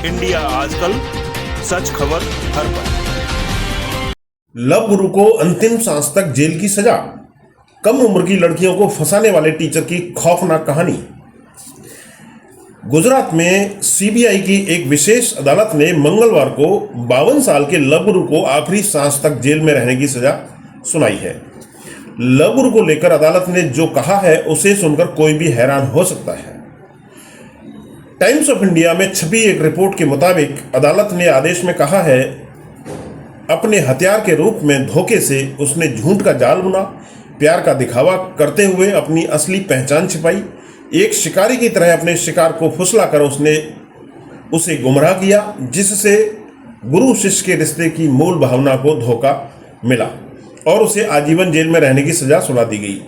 India आजकल, सच खबर हर पल। लव गुरु को अंतिम सांस तक जेल की सजा। कम उम्र की लड़कियों को फंसाने वाले टीचर की खौफनाक कहानी। गुजरात में सीबीआई की एक विशेष अदालत ने मंगलवार को 52 साल के लव गुरु को आखिरी सांस तक जेल में रहने की सजा सुनाई है। लव गुरु को लेकर अदालत ने जो कहा है उसे सुनकर कोई भी हैरान हो सकता है। टाइम्स ऑफ इंडिया में छपी एक रिपोर्ट के मुताबिक अदालत ने आदेश में कहा है, अपने हथियार के रूप में धोखे से उसने झूठ का जाल बुना, प्यार का दिखावा करते हुए अपनी असली पहचान छिपाई, एक शिकारी की तरह अपने शिकार को फुसलाकर उसने उसे गुमराह किया, जिससे गुरु शिष्य के रिश्ते की मूल भावना को धोखा मिला और उसे आजीवन जेल में रहने की सजा सुना दी गई।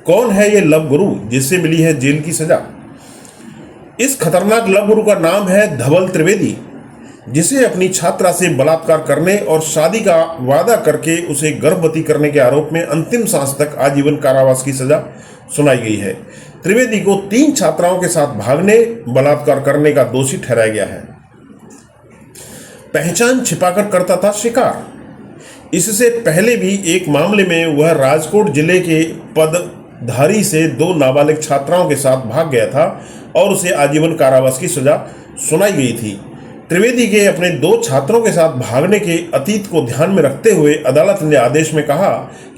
कौन है ये लव गुरु जिससे मिली है जेल की सजा? इस खतरनाक लव गुरु का नाम है धवल त्रिवेदी, जिसे अपनी छात्रा से बलात्कार करने और शादी का वादा करके उसे गर्भवती करने के आरोप में अंतिम सांस तक आजीवन कारावास की सजा सुनाई गई है। त्रिवेदी को 3 छात्राओं के साथ भागने, बलात्कार करने का दोषी ठहराया गया है। पहचान छिपाकर करता था शिकार। इससे पहले भी एक मामले में वह राजकोट जिले के पदधारी से 2 नाबालिग छात्राओं के साथ भाग गया था और उसे आजीवन कारावास की सजा सुनाई गई थी। त्रिवेदी के अपने 2 छात्रों के साथ भागने के अतीत को ध्यान में रखते हुए अदालत ने आदेश में कहा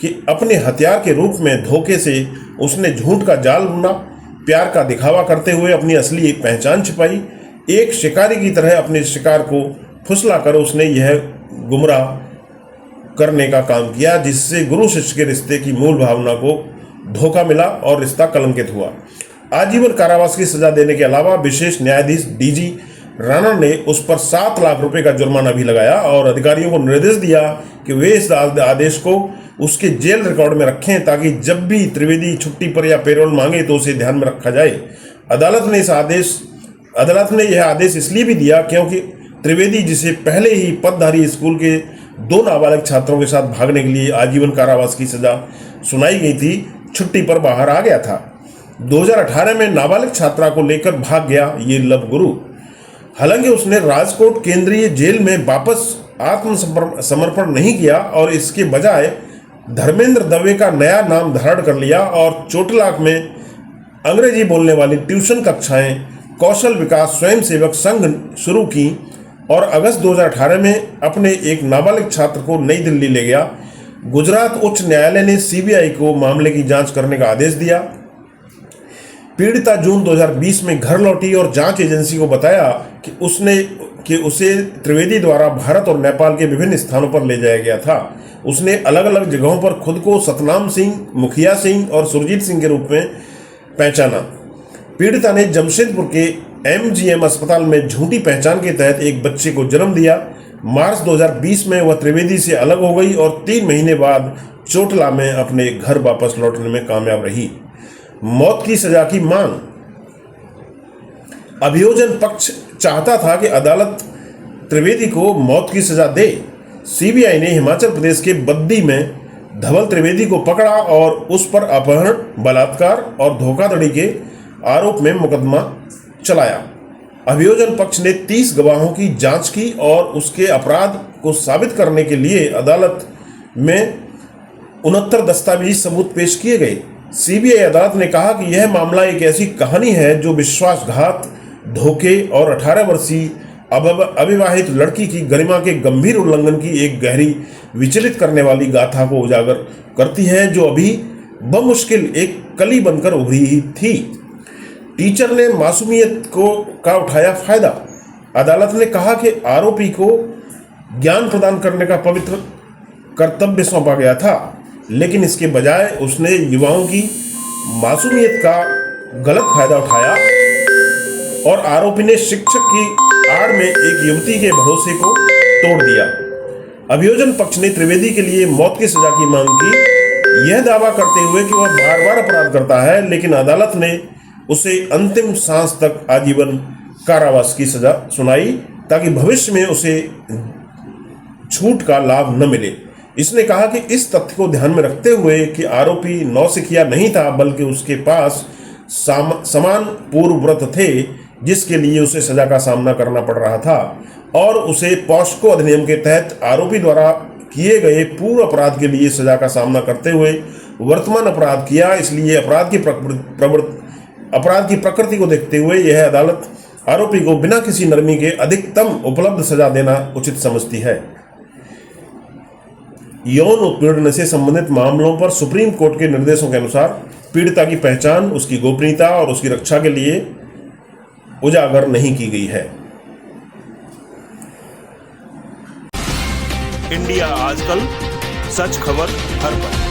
कि अपने हथियार के रूप में धोखे से उसने झूठ का जाल बुना, प्यार का दिखावा करते हुए अपनी असली पहचान छिपाई, एक शिकारी की तरह अपने शिकार को फुसलाकर उसने यह गुमराह करने का काम किया, जिससे गुरु शिष्य के रिश्ते की मूल भावना को धोखा मिला और रिश्ता कलंकित हुआ। आजीवन कारावास की सजा देने के अलावा विशेष न्यायाधीश डीजी राणा ने उस पर 7 लाख रुपए का जुर्माना भी लगाया और अधिकारियों को निर्देश दिया कि वे इस आदेश को उसके जेल रिकॉर्ड में रखें, ताकि जब भी त्रिवेदी छुट्टी पर या पेरोल मांगे तो उसे ध्यान में रखा जाए। अदालत ने यह आदेश इसलिए भी दिया क्योंकि त्रिवेदी, जिसे पहले ही पदधारी स्कूल के 2 नाबालिग छात्रों के साथ भागने के लिए आजीवन कारावास की सजा सुनाई गई थी, छुट्टी पर बाहर आ गया था। 2018 में नाबालिग छात्रा को लेकर भाग गया ये लव गुरु। हालांकि उसने राजकोट केंद्रीय जेल में वापस आत्मसमर्पण नहीं किया और इसके बजाय धर्मेंद्र दवे का नया नाम धारण कर लिया और चोटलाख में अंग्रेजी बोलने वाली ट्यूशन कक्षाएं कौशल विकास स्वयंसेवक संघ शुरू की और अगस्त 2018 में अपने एक नाबालिग छात्र को नई दिल्ली ले गया। गुजरात उच्च न्यायालय ने सीबीआई को मामले की जांच करने का आदेश दिया। पीड़िता जून 2020 में घर लौटी और जांच एजेंसी को बताया कि उसे त्रिवेदी द्वारा भारत और नेपाल के विभिन्न स्थानों पर ले जाया गया था। उसने अलग अलग जगहों पर खुद को सतनाम सिंह, मुखिया सिंह और सुरजीत सिंह के रूप में पहचाना। पीड़िता ने जमशेदपुर के MGM अस्पताल में झूठी पहचान के तहत एक बच्चे को जन्म दिया। मार्च 2020 में वह त्रिवेदी से अलग हो गई और 3 महीने बाद चोटला में अपने घर वापस लौटने में कामयाब रही। मौत की सजा की मांग। अभियोजन पक्ष चाहता था कि अदालत त्रिवेदी को मौत की सजा दे। सीबीआई ने हिमाचल प्रदेश के बद्दी में धवल त्रिवेदी को पकड़ा और उस पर अपहरण, बलात्कार और धोखाधड़ी के आरोप में मुकदमा चलाया। अभियोजन पक्ष ने 30 गवाहों की जांच की और उसके अपराध को साबित करने के लिए अदालत में 69 दस्तावेजी सबूत पेश किए गए। सीबीआई अदालत ने कहा कि यह मामला एक ऐसी कहानी है जो विश्वासघात, धोखे और 18 वर्षीय अविवाहित लड़की की गरिमा के गंभीर उल्लंघन की एक गहरी विचलित करने वाली गाथा को उजागर करती है, जो अभी बमुश्किल एक कली बनकर उभरी थी। टीचर ने मासूमियत का उठाया फायदा। अदालत ने कहा कि आरोपी को ज्ञान प्रदान करने का पवित्र कर्तव्य सौंपा गया था, लेकिन इसके बजाय उसने युवाओं की मासूमियत का गलत फायदा उठाया और आरोपी ने शिक्षक की आड़ में एक युवती के भरोसे को तोड़ दिया। अभियोजन पक्ष ने त्रिवेदी के लिए मौत की सजा की मांग की, यह दावा करते हुए कि वह बार बार अपराध करता है, लेकिन अदालत ने उसे अंतिम सांस तक आजीवन कारावास की सजा सुनाई ताकि भविष्य में उसे छूट का लाभ न मिले। इसने कहा कि इस तथ्य को ध्यान में रखते हुए कि आरोपी नौसिखिया नहीं था, बल्कि उसके पास समान पूर्व व्रत थे, जिसके लिए उसे सजा का सामना करना पड़ रहा था, और उसे पॉस्को अधिनियम के तहत आरोपी द्वारा किए गए पूर्व अपराध के लिए सजा का सामना करते हुए वर्तमान अपराध किया। इसलिए अपराध की प्रकृति को देखते हुए यह अदालत आरोपी को बिना किसी नरमी के अधिकतम उपलब्ध सजा देना उचित समझती है। यौन उत्पीड़न से संबंधित मामलों पर सुप्रीम कोर्ट के निर्देशों के अनुसार पीड़िता की पहचान, उसकी गोपनीयता और उसकी रक्षा के लिए उजागर नहीं की गई है। इंडिया आजकल, सच खबर हर पल।